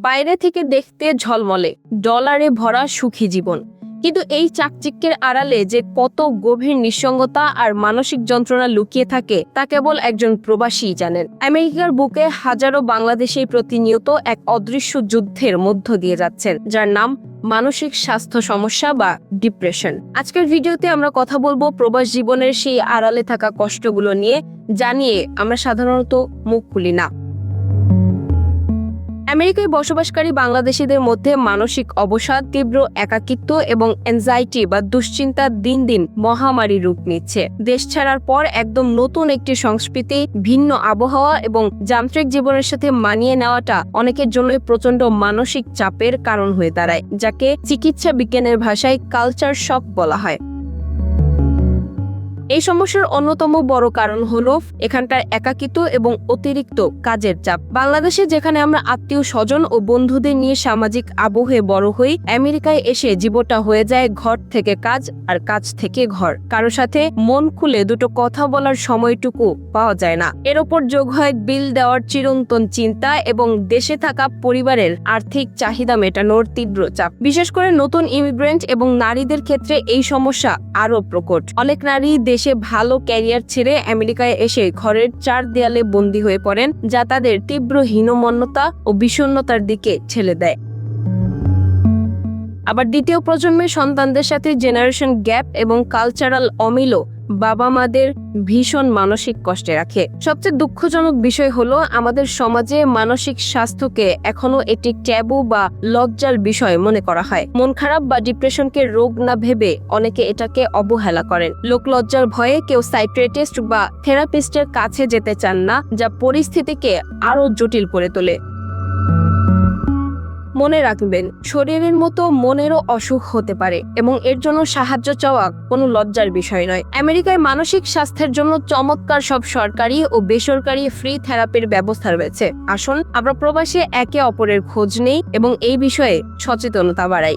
বাইরে থেকে দেখতে ঝলমলে, ডলারে ভরা সুখী জীবন, কিন্তু এই চাকচিক্যের আড়ালে যে কত গভীর নিঃসঙ্গতা আর মানসিক যন্ত্রণা লুকিয়ে থাকে তা কেবল একজন প্রবাসীই জানেন। আমেরিকার বুকে হাজারো বাংলাদেশী প্রতিনিয়ত এক অদৃশ্য যুদ্ধের মধ্য দিয়ে যাচ্ছেন, যার নাম মানসিক স্বাস্থ্য সমস্যা বা ডিপ্রেশন। আজকের ভিডিওতে আমরা কথা বলবো প্রবাস জীবনের সেই আড়ালে থাকা কষ্টগুলো নিয়ে, জানিয়ে আমরা সাধারণত মুখ খুলি না। আমেরিকায় বসবাসকারী বাংলাদেশিদের মধ্যে মানসিক অবসাদ, তীব্র একাকিত্ব এবং অ্যাংজাইটি বা দুশ্চিন্তা দিন দিন মহামারী রূপ নিচ্ছে। দেশ ছাড়ার পর একদম নতুন একটি সংস্কৃতি, ভিন্ন আবহাওয়া এবং যান্ত্রিক জীবনের সাথে মানিয়ে নেওয়াটা অনেকের জন্যই প্রচন্ড মানসিক চাপের কারণ হয়ে দাঁড়ায়, যাকে চিকিৎসা বিজ্ঞানের ভাষায় কালচার শক বলা হয়। এই সমস্যার অন্যতম বড় কারণ হলো এখানকার একাকিত্ব এবং অতিরিক্ত কাজের চাপ। বাংলাদেশে যেখানে আমরা আত্মীয় স্বজন ও বন্ধুদের নিয়ে সামাজিক আবহে বড় হই, আমেরিকায় এসে জীবনটা হয়ে যায় ঘর থেকে কাজ আর কাজ থেকে ঘর। কারো সাথে মন খুলে দুটো কথা বলার সময়টুকু পাওয়া যায় না। এর ওপর যোগ হয় বিল দেওয়ার চিরন্তন চিন্তা এবং দেশে থাকা পরিবারের আর্থিক চাহিদা মেটানোর তীব্র চাপ। বিশেষ করে নতুন ইমিগ্রেন্ট এবং নারীদের ক্ষেত্রে এই সমস্যা আরো প্রকট। অনেক নারী দেশে ভালো ক্যারিয়ার ছেড়ে আমেরিকায় এসে ঘরের চার দেয়ালে বন্দী হয়ে পড়েন, যা তাদের তীব্র হীনমন্যতা ও বিষণ্ণতার দিকে ঠেলে দেয়। আবার দ্বিতীয় প্রজন্মের সন্তানদের সাথে জেনারেশন গ্যাপ এবং কালচারাল অমিলও বাবা মাদের ভীষণ মানসিক কষ্টে রাখে। সবচেয়ে দুঃখজনক বিষয় হলো আমাদের সমাজে মানসিক স্বাস্থ্যকে এখনো একটি ট্যাবু বা লজ্জার বিষয় মনে করা হয়। মন খারাপ বা ডিপ্রেশনকে রোগ না ভেবে অনেকে এটাকে অবহেলা করেন। লোকলজ্জার ভয়ে কেউ সাইকিয়াট্রিস্ট বা থেরাপিস্টের কাছে যেতে চান না, যা পরিস্থিতিকে আরো জটিল করে তোলে। মনে রাখবেন, শরীরের মতো মনেরও অসুখ হতে পারে এবং এর জন্য সাহায্য চাওয়া কোনো লজ্জার বিষয় নয়। আমেরিকায় মানসিক স্বাস্থ্যের জন্য চমৎকার সব সরকারি ও বেসরকারি ফ্রি থেরাপির ব্যবস্থা রয়েছে। আসুন আমরা প্রবাসে একে অপরের খোঁজ নেই এবং এই বিষয়ে সচেতনতা বাড়াই।